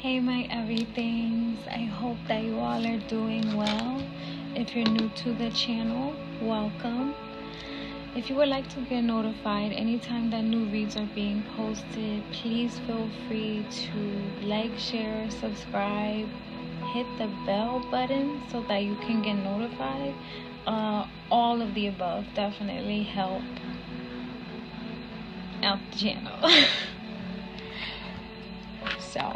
Hey my everythings, I hope that you all are doing well. If you're new to the channel, welcome. If you would like to get notified anytime that new reads are being posted, please feel free to like, share, subscribe, hit the bell button so that you can get notified. All of the above definitely help out the channel. So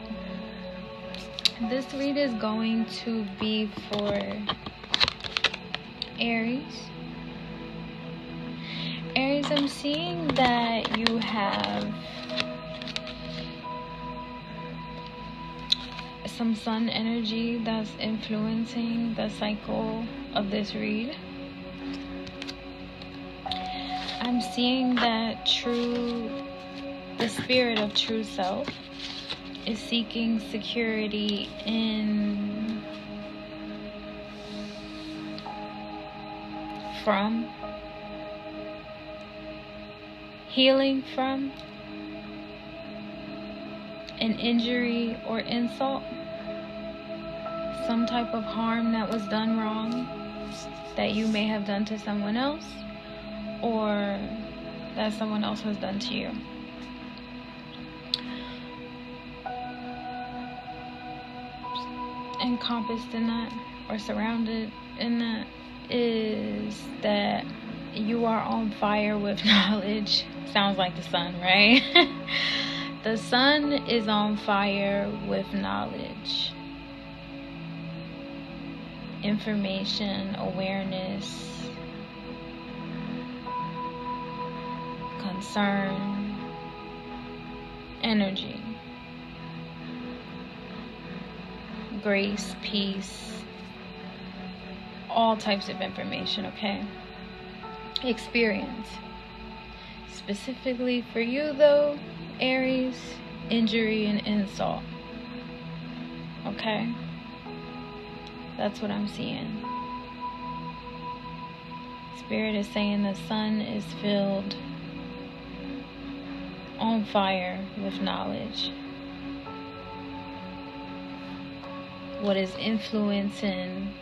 this read is going to be for Aries. Aries, I'm seeing that you have some sun energy that's influencing the cycle of this read. I'm seeing that the spirit of true self is seeking security healing from an injury or insult, some type of harm that was done wrong that you may have done to someone else or that someone else has done to you. Encompassed in that or surrounded in that is that you are on fire with knowledge. Sounds like the sun, right? The sun is on fire with knowledge, information, awareness, concern, energy, grace, peace, all types of information, okay? Experience. Specifically for you though, Aries, injury and insult. Okay? That's what I'm seeing. Spirit is saying the sun is filled on fire with knowledge. What is influencing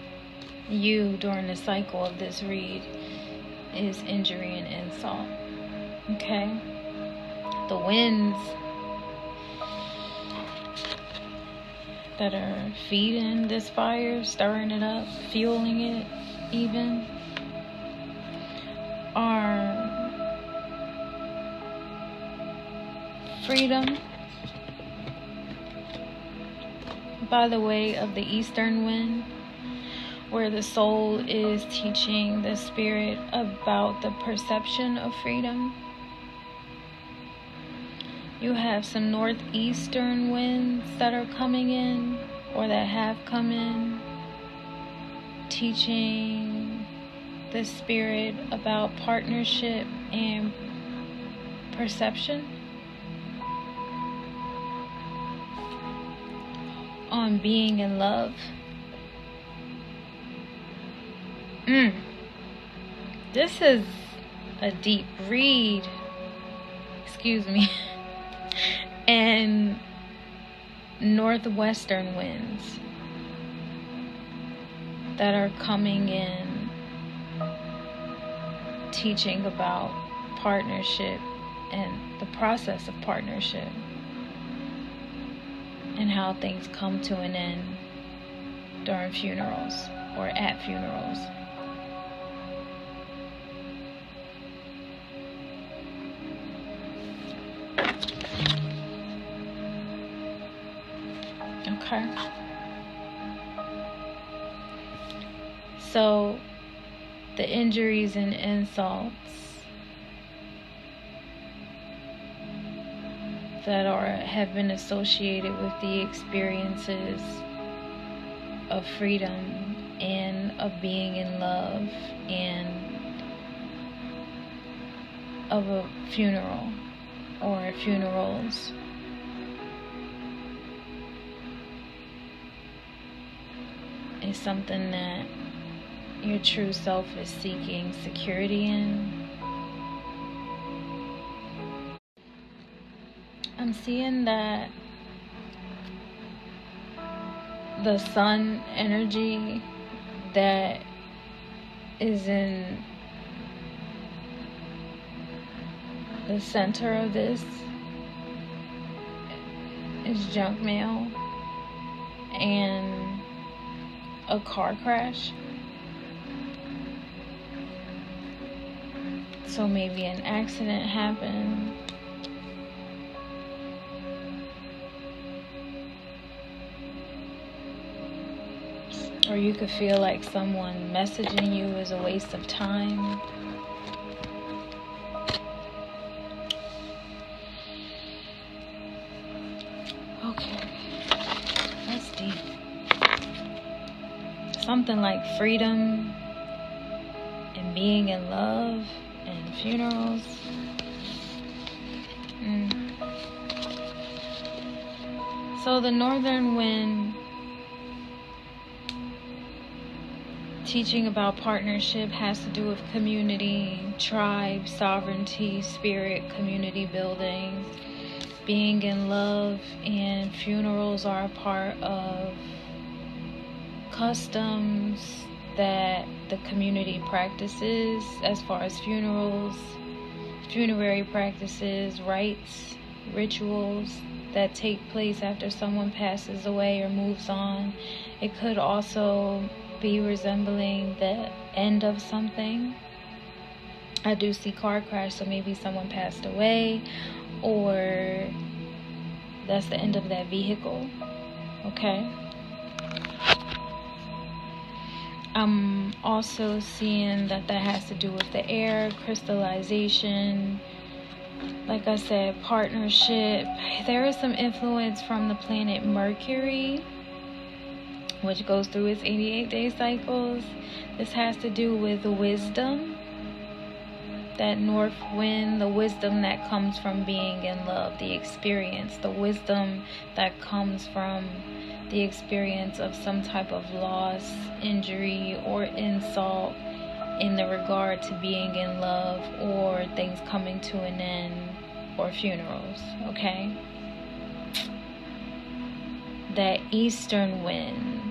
you during the cycle of this read is injury and insult. Okay? The winds that are feeding this fire, stirring it up, fueling it even, are freedom by the way of the eastern wind, where the soul is teaching the spirit about the perception of freedom. You have some northeastern winds that are coming in or that have come in, teaching the spirit about partnership and perception on being in love. This is a deep read. Excuse me. And northwestern winds that are coming in, teaching about partnership and the process of partnership and how things come to an end during funerals or at funerals. Okay. So the injuries and insults that have been associated with the experiences of freedom and of being in love and of a funeral or funerals is something that your true self is seeking security in. I'm seeing that the sun energy that is in the center of this is junk mail and a car crash. So maybe an accident happened. Or you could feel like someone messaging you is a waste of time. Okay, that's deep. Something like freedom and being in love and funerals. So the northern wind, teaching about partnership, has to do with community, tribe, sovereignty, spirit, community building. Being in love and funerals are a part of customs that the community practices as far as funerals, funerary practices, rites, rituals that take place after someone passes away or moves on. It could also be resembling the end of something. I do see car crash, so maybe someone passed away, or that's the end of that vehicle. Okay. I'm also seeing that has to do with the air, crystallization, like I said, partnership. There is some influence from the planet Mercury, which goes through its 88-day cycles. This has to do with wisdom, that north wind, the wisdom that comes from being in love, the experience, the wisdom that comes from the experience of some type of loss, injury, or insult in the regard to being in love or things coming to an end or funerals, okay? That eastern wind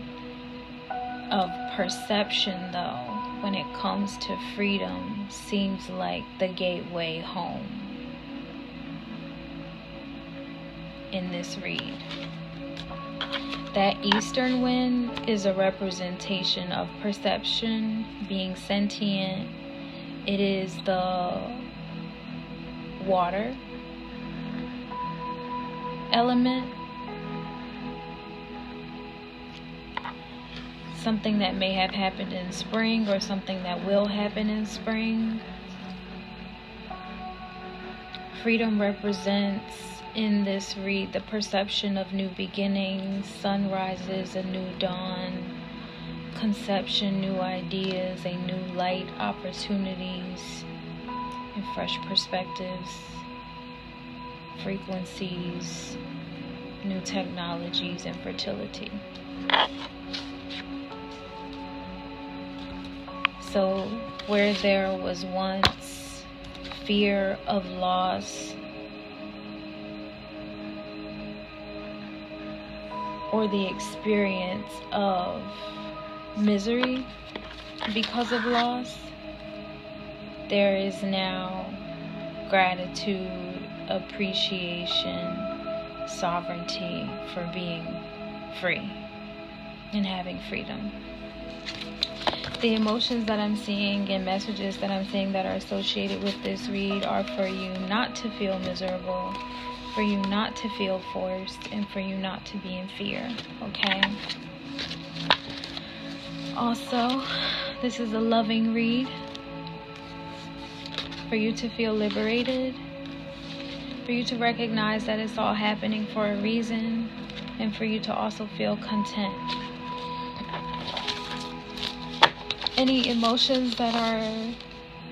of perception, though, when it comes to freedom, seems like the gateway home in this read. That eastern wind is a representation of perception, being sentient. It is the water element. Something that may have happened in spring or something that will happen in spring. Freedom represents in this read the perception of new beginnings, sunrises, a new dawn, conception, new ideas, a new light, opportunities, and fresh perspectives, frequencies, new technologies, and fertility. So where there was once fear of loss or the experience of misery because of loss, there is now gratitude, appreciation, sovereignty for being free and having freedom. The emotions that I'm seeing and messages that I'm seeing that are associated with this read are for you not to feel miserable, for you not to feel forced, and for you not to be in fear, okay? Also, this is a loving read for you to feel liberated, for you to recognize that it's all happening for a reason, and for you to also feel content. Any emotions that are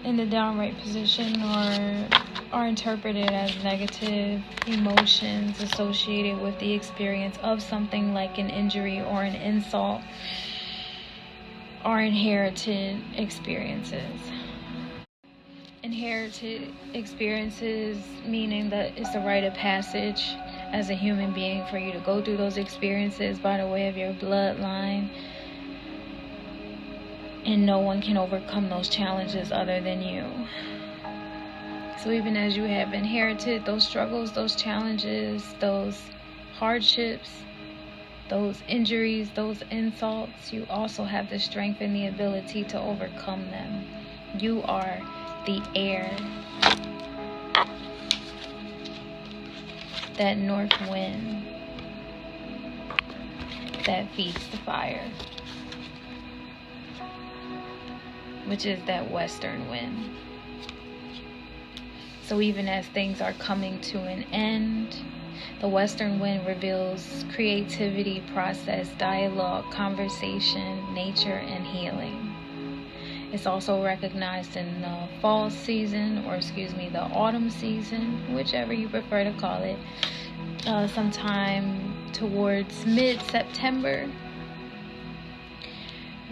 in the downright position or are interpreted as negative emotions associated with the experience of something like an injury or an insult are inherited experiences. Inherited experiences meaning that it's a rite of passage as a human being, for you to go through those experiences by the way of your bloodline. And no one can overcome those challenges other than you. So even as you have inherited those struggles, those challenges, those hardships, those injuries, those insults, you also have the strength and the ability to overcome them. You are the air, that north wind that feeds the fire, which is that western wind. So even as things are coming to an end, the western wind reveals creativity, process, dialogue, conversation, nature, and healing. It's also recognized in the fall season, or the autumn season, whichever you prefer to call it, sometime towards mid-September,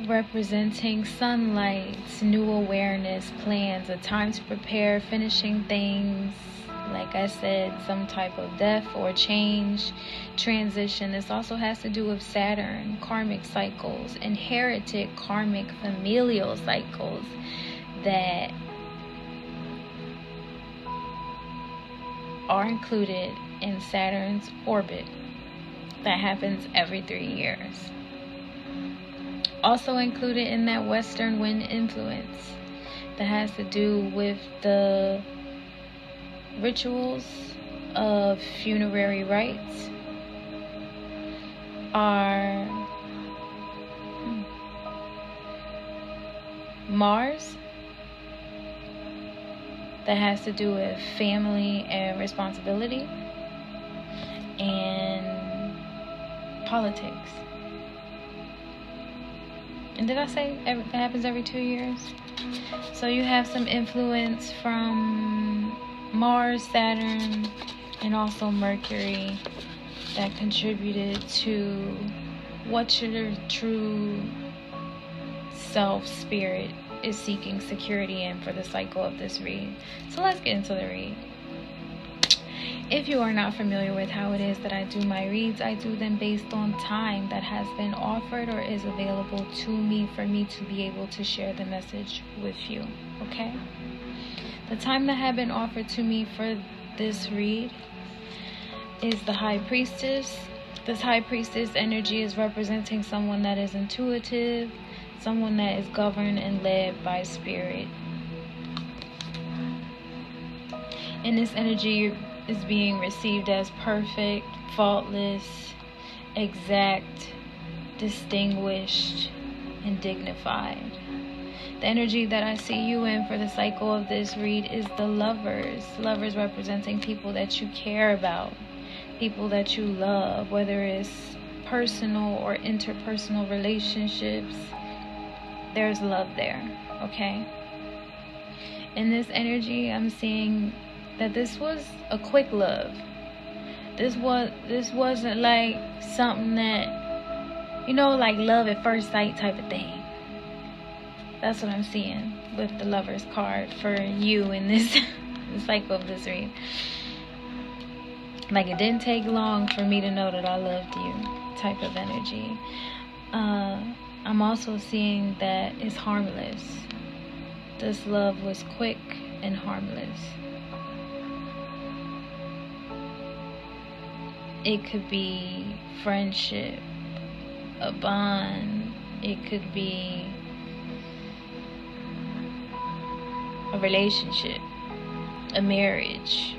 representing sunlight, new awareness, plans, a time to prepare, finishing things. Like I said, some type of death or change, transition. This also has to do with Saturn, karmic cycles, inherited karmic familial cycles that are included in Saturn's orbit that happens every 3 years. Also included in that western wind influence that has to do with the rituals of funerary rites are Mars, that has to do with family and responsibility, and politics. And did I say that happens every 2 years? So you have some influence from Mars, Saturn, and also Mercury that contributed to what your true self spirit is seeking security in for the cycle of this read. So let's get into the read. If you are not familiar with how it is that I do my reads, I do them based on time that has been offered or is available to me for me to be able to share the message with you, okay? The time that had been offered to me for this read is the High Priestess. This High Priestess energy is representing someone that is intuitive, someone that is governed and led by spirit. And this energy is being received as perfect, faultless, exact, distinguished, and dignified. The energy that I see you in for the cycle of this read is the Lovers. Lovers representing people that you care about, people that you love, whether it's personal or interpersonal relationships. There's love there, okay? In this energy, I'm seeing that this was a quick love. This wasn't like something that, like love at first sight type of thing. That's what I'm seeing with the Lovers card for you in this cycle of this read. Like, it didn't take long for me to know that I loved you type of energy. I'm also seeing that it's harmless. This love was quick and harmless. It could be friendship, a bond. It could be a relationship, a marriage,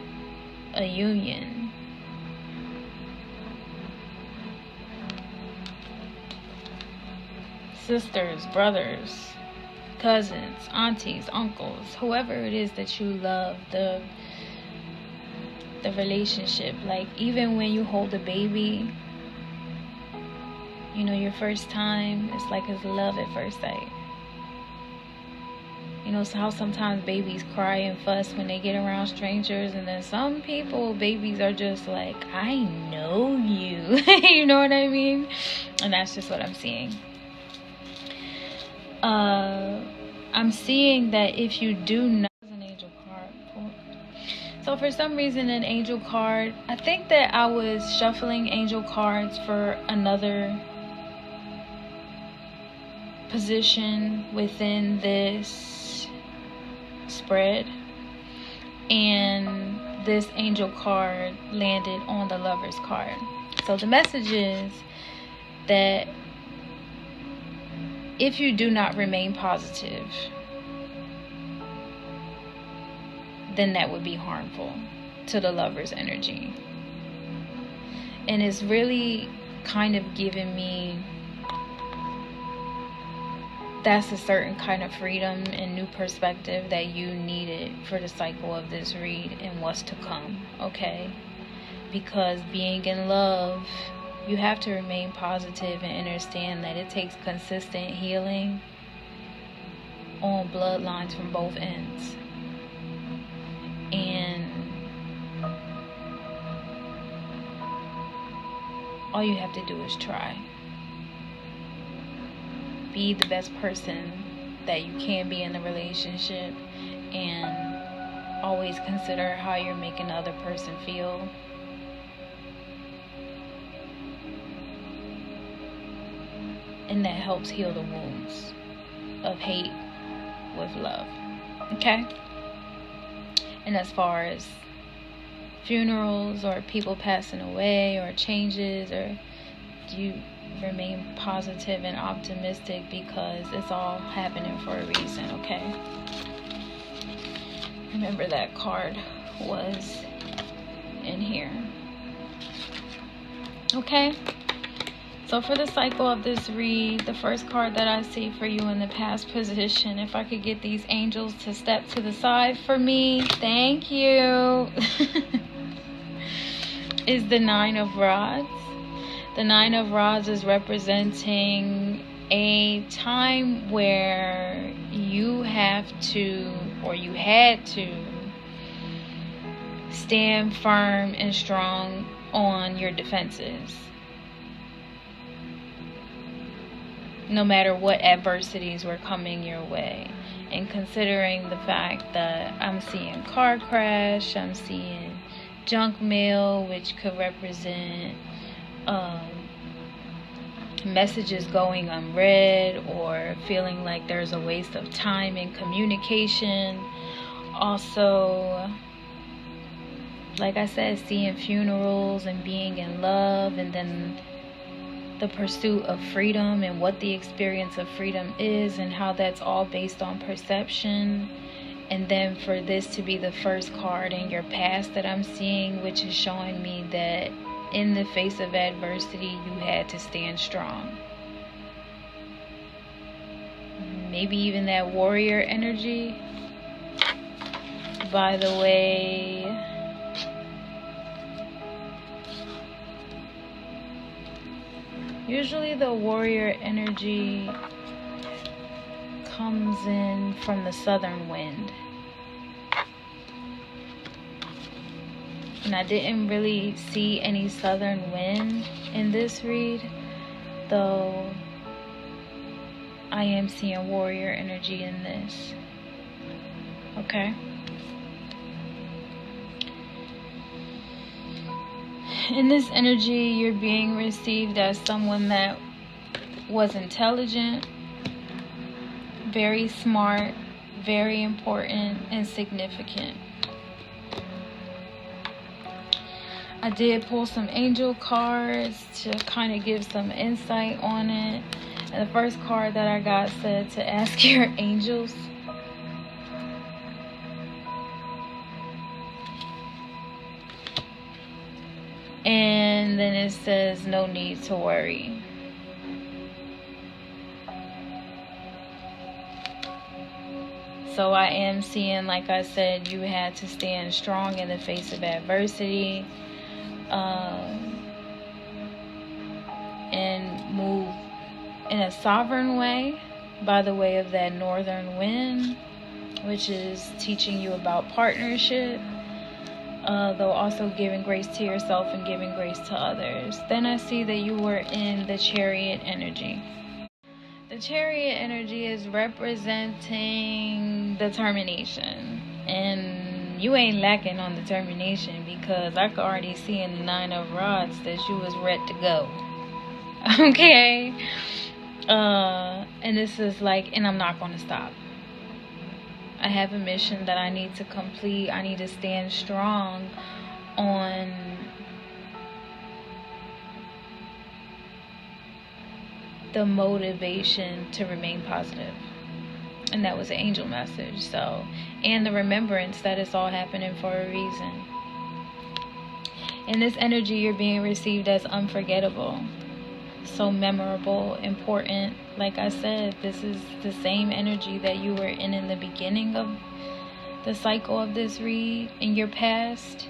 a union. Sisters, brothers, cousins, aunties, uncles, whoever it is that you love, the relationship. Like, even when you hold a baby, your first time, it's like it's love at first sight. So how sometimes babies cry and fuss when they get around strangers, and then some people, babies are just like, I know you. You know what I mean? And that's just what I'm seeing. I'm seeing that if you do not, an angel card pulled. So for some reason, an angel card, I think that I was shuffling angel cards for another position within this spread, and this angel card landed on the Lover's card. So the message is that if you do not remain positive, then that would be harmful to the Lover's energy. And it's really kind of giving me that's a certain kind of freedom and new perspective that you needed for the cycle of this read and what's to come, okay? Because being in love, you have to remain positive and understand that it takes consistent healing on bloodlines from both ends. And all you have to do is try. Be the best person that you can be in the relationship, and always consider how you're making the other person feel. And that helps heal the wounds of hate with love. Okay? And as far as funerals or people passing away or changes, or you remain positive and optimistic because it's all happening for a reason, okay? Remember that card was in here. Okay? So for the cycle of this read, the first card that I see for you in the past position, if I could get these angels to step to the side for me, thank you, is the Nine of Rods. The Nine of Rods is representing a time where you have to, or you had to, stand firm and strong on your defenses, no matter what adversities were coming your way. And considering the fact that I'm seeing car crash, I'm seeing junk mail, which could represent messages going unread, or feeling like there's a waste of time in communication. Also, like I said, seeing funerals and being in love, and then the pursuit of freedom and what the experience of freedom is, and how that's all based on perception. And then for this to be the first card in your past that I'm seeing, which is showing me that in the face of adversity, you had to stand strong. Maybe even that warrior energy. By the way, usually the warrior energy comes in from the southern wind. And I didn't really see any southern wind in this read, though I am seeing warrior energy in this. Okay? In this energy, you're being received as someone that was intelligent, very smart, very important, and significant. I did pull some angel cards to kind of give some insight on it. And the first card that I got said to ask your angels. And then it says, no need to worry. So I am seeing, like I said, you had to stand strong in the face of adversity. And move in a sovereign way by the way of that northern wind, which is teaching you about partnership, though also giving grace to yourself and giving grace to others. Then I see that you were in the Chariot energy. The Chariot energy is representing determination and you ain't lacking on determination, because I could already see in the 9 of Rods that you was ready to go. Okay? And this is like, and I'm not going to stop. I have a mission that I need to complete. I need to stand strong on the motivation to remain positive. And that was an angel message. So, and the remembrance that it's all happening for a reason. In this energy, you're being received as unforgettable, so memorable, important. Like I said, this is the same energy that you were in the beginning of the cycle of this read in your past,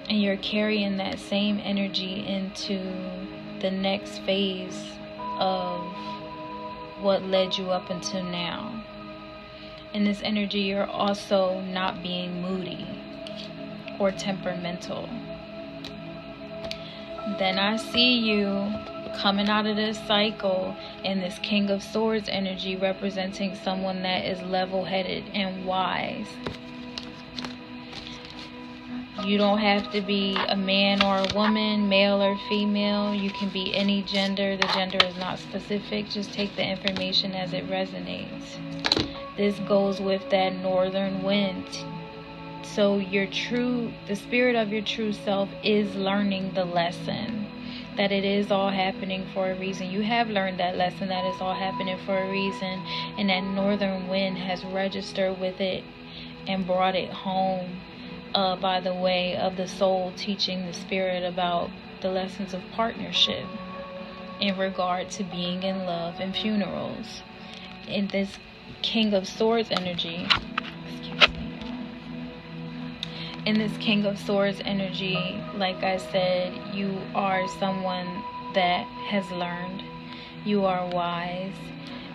and you're carrying that same energy into the next phase of what led you up until now. In this energy, you're also not being moody or temperamental. Then I see you coming out of this cycle in this King of Swords energy, representing someone that is level-headed and wise. You don't have to be a man or a woman, male or female. You can be any gender. The gender is not specific. Just take the information as it resonates. This goes with that northern wind. So the spirit of your true self is learning the lesson, that it is all happening for a reason. You have learned that lesson, that it's all happening for a reason, and that northern wind has registered with it and brought it home by the way of the soul teaching the spirit about the lessons of partnership in regard to being in love and funerals. In this King of Swords energy, in this King of Swords energy, like I said, you are someone that has learned. You are wise.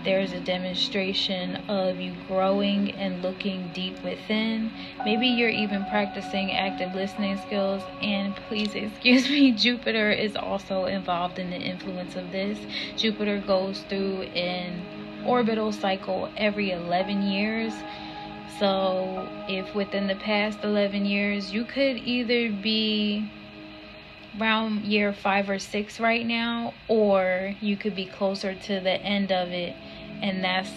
There is a demonstration of you growing and looking deep within. Maybe you're even practicing active listening skills. And please excuse me, Jupiter is also involved in the influence of this. Jupiter goes through an orbital cycle every 11 years. So if within the past 11 years, you could either be around year 5 or 6 right now, or you could be closer to the end of it, and that's,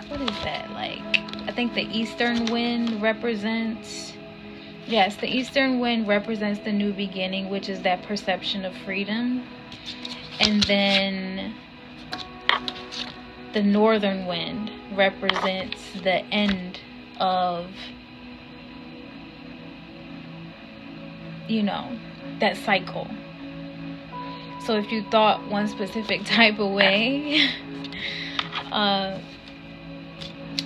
what is that, like, I think the eastern wind represents, yes, the eastern wind represents the new beginning, which is that perception of freedom. And then the northern wind represents the end of, that cycle. So if you thought one specific type of way,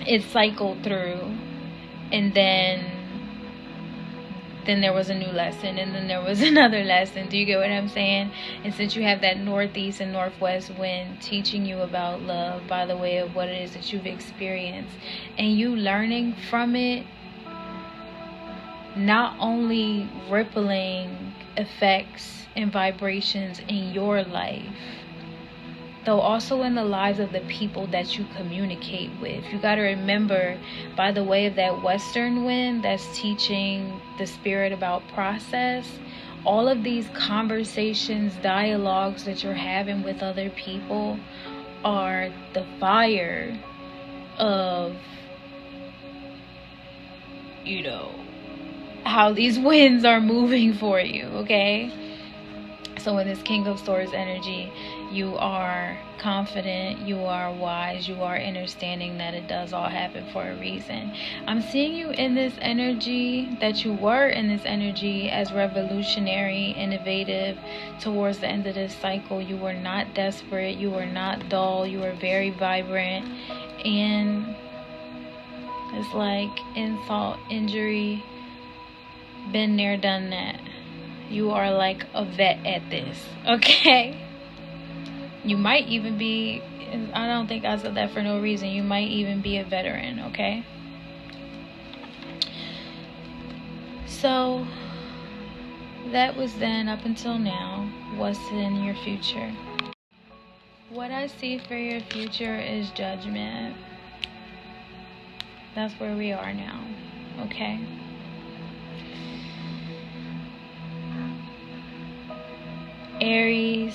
it cycled through, and then there was a new lesson, and then there was another lesson. Do you get what I'm saying? And since you have that northeast and northwest wind teaching you about love by the way of what it is that you've experienced, and you learning from it, not only rippling effects and vibrations in your life, though also in the lives of the people that you communicate with. You got to remember, by the way of that western wind that's teaching the spirit about process, all of these conversations, dialogues that you're having with other people are the fire of, how these winds are moving for you, okay? So in this King of Swords energy, you are confident, you are wise, you are understanding that it does all happen for a reason. I'm seeing you in this energy, that you were in this energy as revolutionary, innovative towards the end of this cycle. You were not desperate, you were not dull, you were very vibrant, and it's like insult, injury, been there, done that. You are like a vet at this, okay? You might even be, I don't think I said that for no reason, you might even be a veteran, okay? So that was then up until now. What's in your future? What I see for your future is judgment. That's where we are now. Okay? Aries,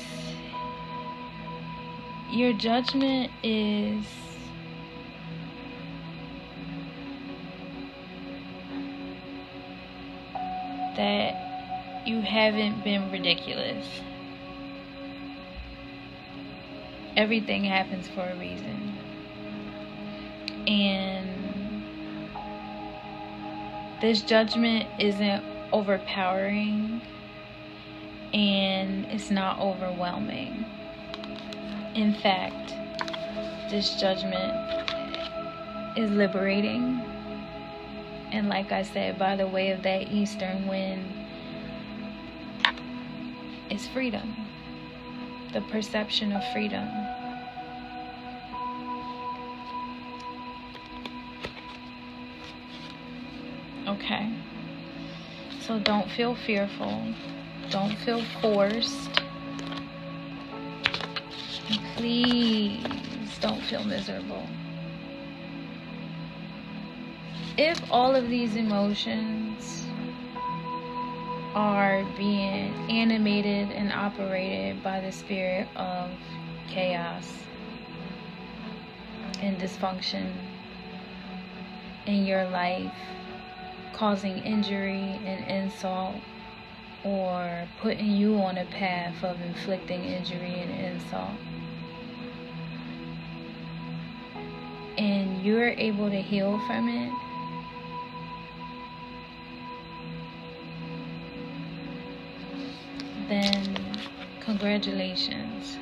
your judgment is that you haven't been ridiculous. Everything happens for a reason. And this judgment isn't overpowering, and it's not overwhelming. In fact, this judgment is liberating. And like I said, by the way of that eastern wind, it's freedom. The perception of freedom. Okay? So don't feel fearful. Don't feel forced. And please don't feel miserable. If all of these emotions are being animated and operated by the spirit of chaos and dysfunction in your life, causing injury and insult, or putting you on a path of inflicting injury and insult, and you're able to heal from it, then congratulations.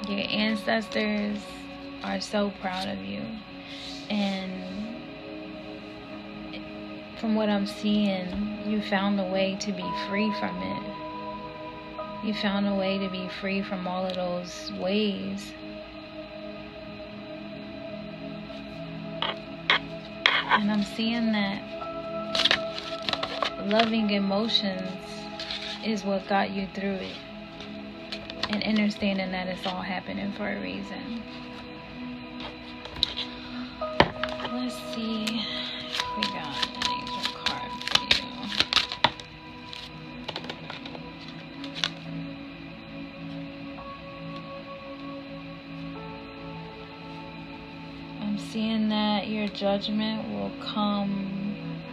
Your ancestors are so proud of you. And from what I'm seeing, you found a way to be free from it. You found a way to be free from all of those ways. And I'm seeing that loving emotions is what got you through it. And understanding that it's all happening for a reason. Let's see if we got an angel card for you. I'm seeing that your judgment will come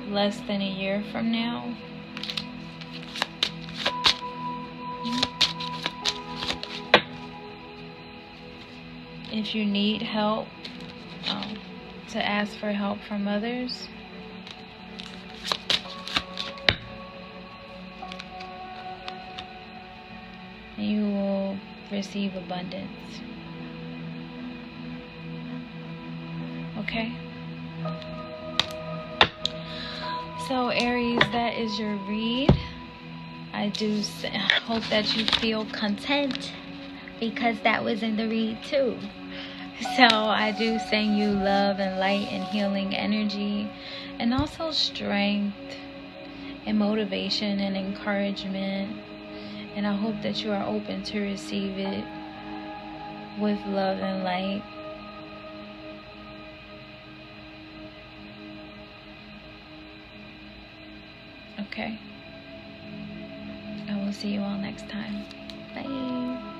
less than a year from now. If you need help, to ask for help from others. You will receive abundance. Okay? So Aries, that is your read. I do hope that you feel content, because that was in the read too. So I do send you love and light and healing energy, and also strength and motivation and encouragement. And I hope that you are open to receive it with love and light. Okay. I will see you all next time. Bye.